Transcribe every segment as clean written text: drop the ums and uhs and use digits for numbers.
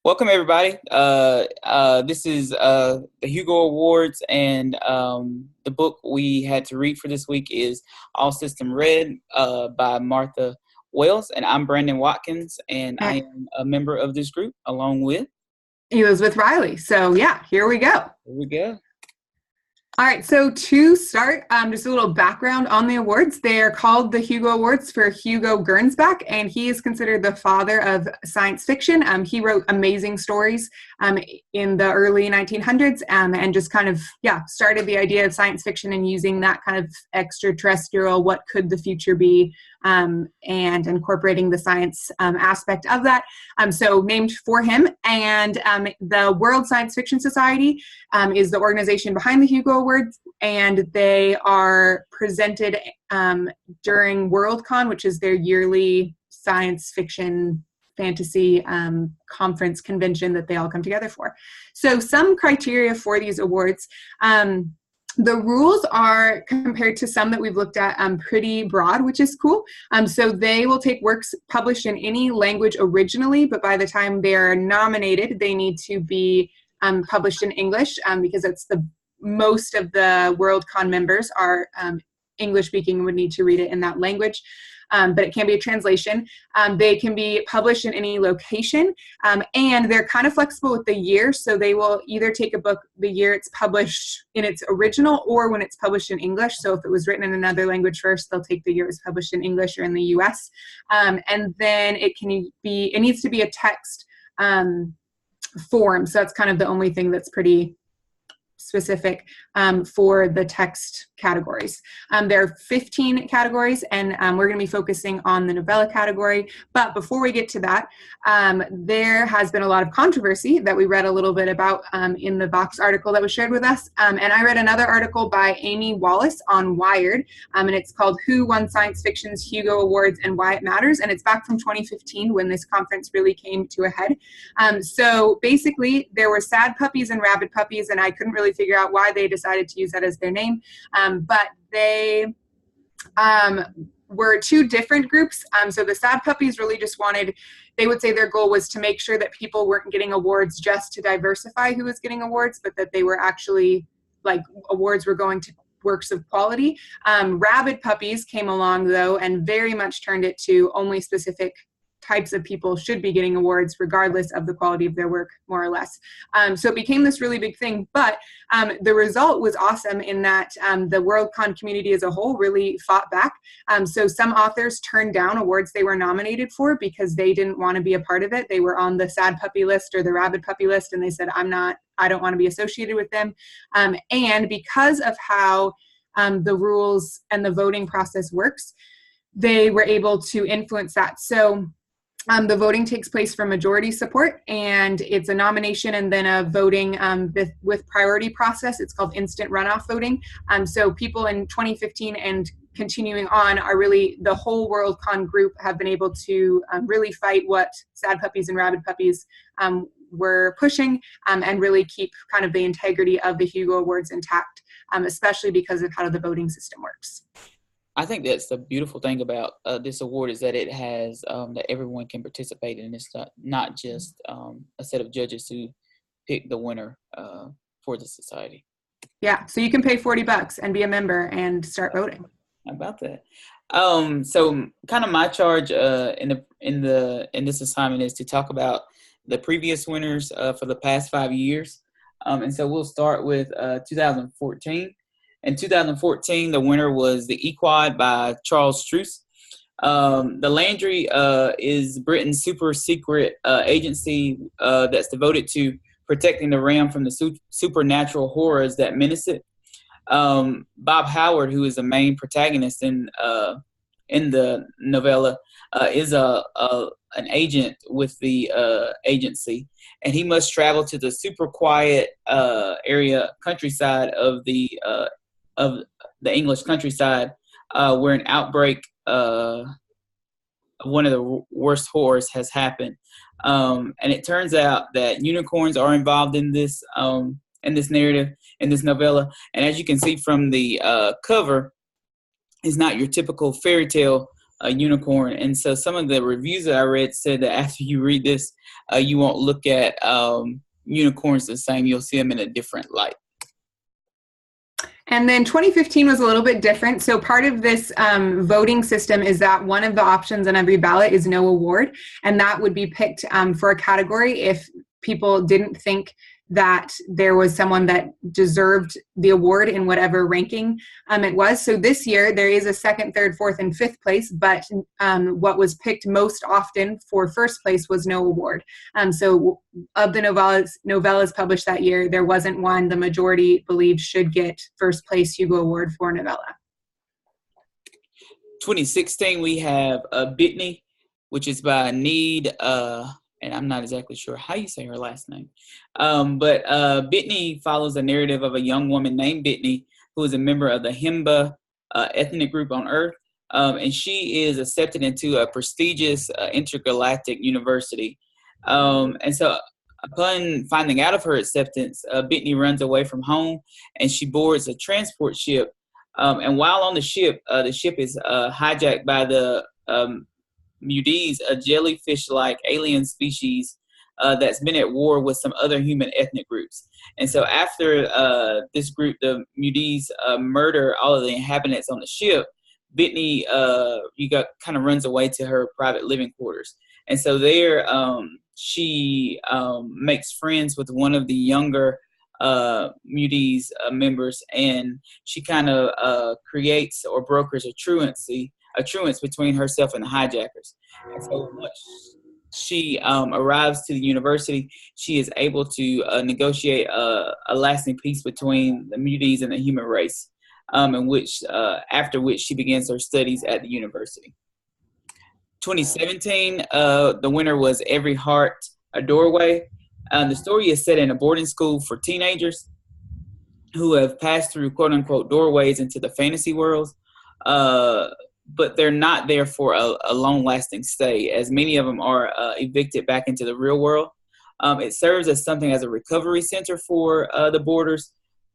Welcome, everybody. This is the Hugo Awards, and the book we had to read for this week is All System Red by Martha Wells, and I'm Brandon Watkins, and I am a member of this group along with Elizabeth Riley. So yeah, here we go. Here we go. All right, so to start, just a little background on the awards. They are called the Hugo Awards for Hugo Gernsback, and he is considered the father of science fiction. He wrote amazing stories in the early 1900s and just kind of, started the idea of science fiction and using that kind of extraterrestrial, what could the future be, and incorporating the science aspect of that. So named for him. And the World Science Fiction Society is the organization behind the Hugo Awards, and they are presented during Worldcon, which is their yearly science fiction fantasy conference convention that they all come together for. So some criteria for these awards. The rules are, compared to some that we've looked at, pretty broad, which is cool. So they will take works published in any language originally, but by the time they're nominated, they need to be published in English because it's most of the Worldcon members are English speaking and would need to read it in that language. But it can be a translation. They can be published in any location, and they're kind of flexible with the year, so they will either take a book the year it's published in its original or when it's published in English. So if it was written in another language first, they'll take the year it's published in English or in the US. And then it needs to be a text form, so that's kind of the only thing that's pretty specific for the text categories. There are 15 categories, and we're going to be focusing on the novella category. But before we get to that, there has been a lot of controversy that we read a little bit about in the Vox article that was shared with us. And I read another article by Amy Wallace on Wired, and it's called Who Won Science Fiction's Hugo Awards and Why It Matters, and it's back from 2015 when this conference really came to a head. So basically, there were sad puppies and rabid puppies, and I couldn't really figure out why they decided to use that as their name. But they were two different groups. So the sad puppies really just they would say their goal was to make sure that people weren't getting awards just to diversify who was getting awards, but that they were actually, awards were going to works of quality. Rabid puppies came along, though, and very much turned it to only specific types of people should be getting awards regardless of the quality of their work, more or less. So it became this really big thing, but the result was awesome in that the Worldcon community as a whole really fought back. So some authors turned down awards they were nominated for because they didn't want to be a part of it. They were on the sad puppy list or the rabid puppy list, and they said, I don't want to be associated with them. And because of how the rules and the voting process works, they were able to influence that. So the voting takes place for majority support, and it's a nomination and then a voting with priority process. It's called instant runoff voting. So people in 2015 and continuing on are really, the whole Worldcon group have been able to really fight what sad puppies and rabid puppies were pushing and really keep kind of the integrity of the Hugo Awards intact, especially because of how the voting system works. I think that's the beautiful thing about this award is that it has that everyone can participate in. It's not just a set of judges who pick the winner for the society. Yeah, so you can pay $40 and be a member and start voting. How about that? So kind of my charge in this assignment is to talk about the previous winners for the past 5 years, and so we'll start with 2014. In 2014, the winner was The Equad by Charles Struess. The Landry is Britain's super secret agency that's devoted to protecting the realm from the supernatural horrors that menace it. Bob Howard, who is the main protagonist in the novella, is an agent with the agency, and he must travel to the super quiet countryside of the English countryside, where an outbreak of one of the worst horrors has happened. And it turns out that unicorns are involved in this narrative, in this novella. And as you can see from the cover, it's not your typical fairy tale a unicorn. And so some of the reviews that I read said that after you read this, you won't look at unicorns the same. You'll see them in a different light. And then 2015 was a little bit different. So part of this voting system is that one of the options on every ballot is no award. And that would be picked for a category if people didn't think that there was someone that deserved the award in whatever ranking it was. So this year there is a second, third, fourth, and fifth place, but what was picked most often for first place was no award. So of the novellas published that year, there wasn't one the majority believed should get first place Hugo Award for novella. 2016, we have Bitney, which is by Need, and I'm not exactly sure how you say her last name. But Bitney follows a narrative of a young woman named Bitney, who is a member of the Himba ethnic group on Earth. And she is accepted into a prestigious intergalactic university. And so upon finding out of her acceptance, Bitney runs away from home and she boards a transport ship. And while on the ship is hijacked by the Mudees, a jellyfish-like alien species that's been at war with some other human ethnic groups. And so after this group, the Mudees, murder all of the inhabitants on the ship, Bitney kind of runs away to her private living quarters. And so there she makes friends with one of the younger Mudees members, and she kind of creates or brokers a truance between herself and the hijackers. And so once she arrives to the university, she is able to negotiate a lasting peace between the Mudees and the human race, after which she begins her studies at the university. 2017, the winner was Every Heart, a Doorway. The story is set in a boarding school for teenagers who have passed through quote-unquote doorways into the fantasy worlds, but they're not there for a long-lasting stay, as many of them are evicted back into the real world. It serves as something as a recovery center for the boarders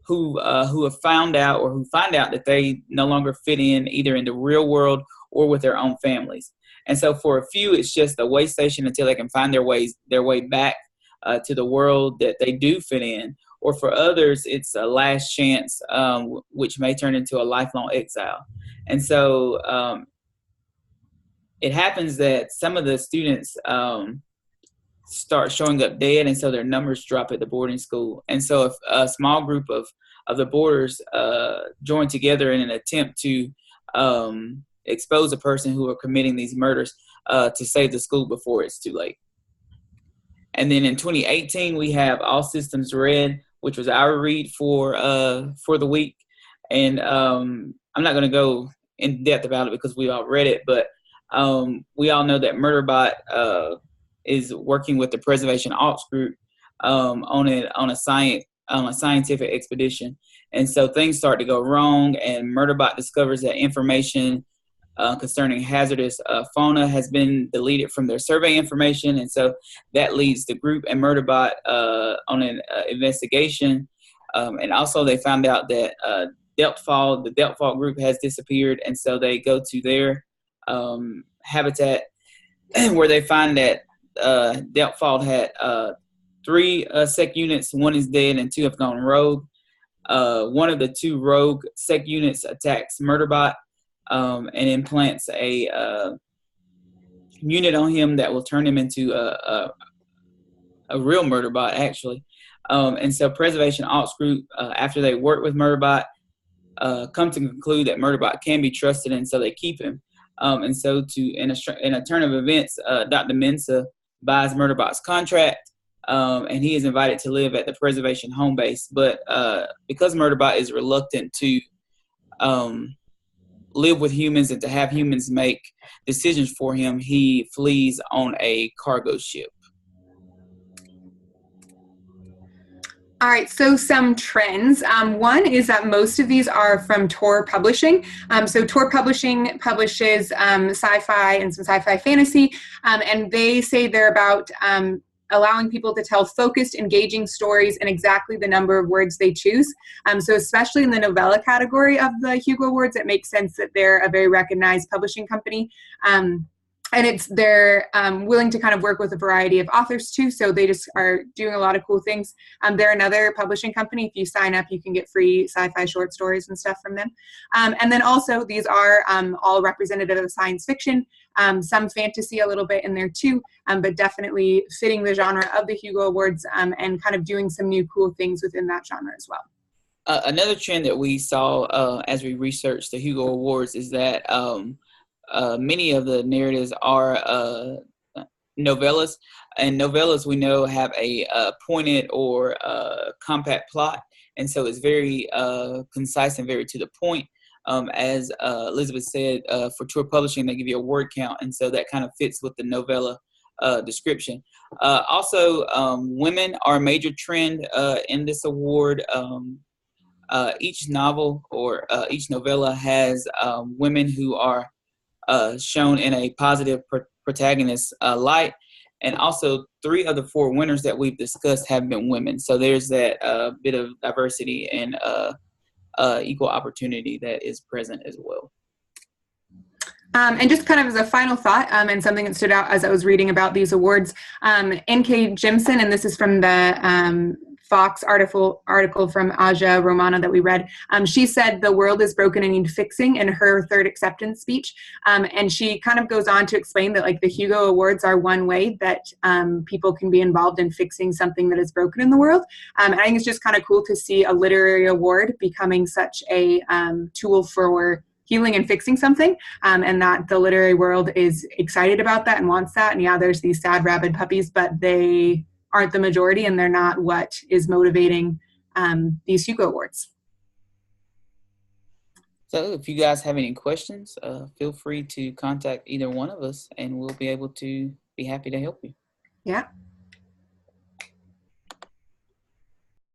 who have find out that they no longer fit in either in the real world or with their own families. And so for a few, it's just a way station until they can find their way back to the world that they do fit in. Or for others, it's a last chance, which may turn into a lifelong exile. And so it happens that some of the students start showing up dead, and so their numbers drop at the boarding school. And so if a small group of the boarders join together in an attempt to expose a person who are committing these murders to save the school before it's too late. And then in 2018, we have All Systems Red, which was our read for the week. And I'm not going to go in depth about it because we all read it, but we all know that Murderbot is working with the Preservation Ops Group on a scientific expedition. And so things start to go wrong, and Murderbot discovers that information concerning hazardous fauna has been deleted from their survey information. And so that leads the group and Murderbot on an investigation. And also they found out that the Deltfall group has disappeared. And so they go to their habitat where they find that Deltfall had 3 sec units. 1 is dead and 2 have gone rogue. One of the 2 rogue sec units attacks Murderbot and implants a unit on him that will turn him into a real Murderbot, actually. And so Preservation Ops Group, after they work with Murderbot, come to conclude that Murderbot can be trusted, and so they keep him. And so in a turn of events, Dr. Mensah buys Murderbot's contract, and he is invited to live at the Preservation home base. But because Murderbot is reluctant to live with humans and to have humans make decisions for him, he flees on a cargo ship. All right, so some trends. One is that most of these are from Tor Publishing. So Tor Publishing publishes sci-fi and some sci-fi fantasy, and they say they're about allowing people to tell focused, engaging stories in exactly the number of words they choose. So especially in the novella category of the Hugo Awards, it makes sense that they're a very recognized publishing company. And they're willing to kind of work with a variety of authors too, so they just are doing a lot of cool things. They're another publishing company. If you sign up, you can get free sci-fi short stories and stuff from them. And then also, these are all representative of science fiction, some fantasy a little bit in there too, but definitely fitting the genre of the Hugo Awards, and kind of doing some new cool things within that genre as well. Another trend that we saw as we researched the Hugo Awards is that many of the narratives are novellas, and novellas we know have a pointed or compact plot, and so it's very concise and very to the point. As Elizabeth said, for tour publishing, they give you a word count, and so that kind of fits with the novella description. Also, women are a major trend in this award. Each novel or each novella has women who are shown in a positive protagonist light. And also 3 of the 4 winners that we've discussed have been women. So there's that bit of diversity and equal opportunity that is present as well. And just kind of as a final thought, and something that stood out as I was reading about these awards, N.K. Jimson, and this is from the Fox article from Aja Romana that we read. She said the world is broken and need fixing in her third acceptance speech. And she kind of goes on to explain that like the Hugo Awards are one way that people can be involved in fixing something that is broken in the world. And I think it's just kind of cool to see a literary award becoming such a tool for healing and fixing something, and that the literary world is excited about that and wants that. And yeah, there's these sad rabid puppies, but they aren't the majority, and they're not what is motivating these Hugo Awards. So if you guys have any questions, feel free to contact either one of us, and we'll be able to be happy to help you. Yeah.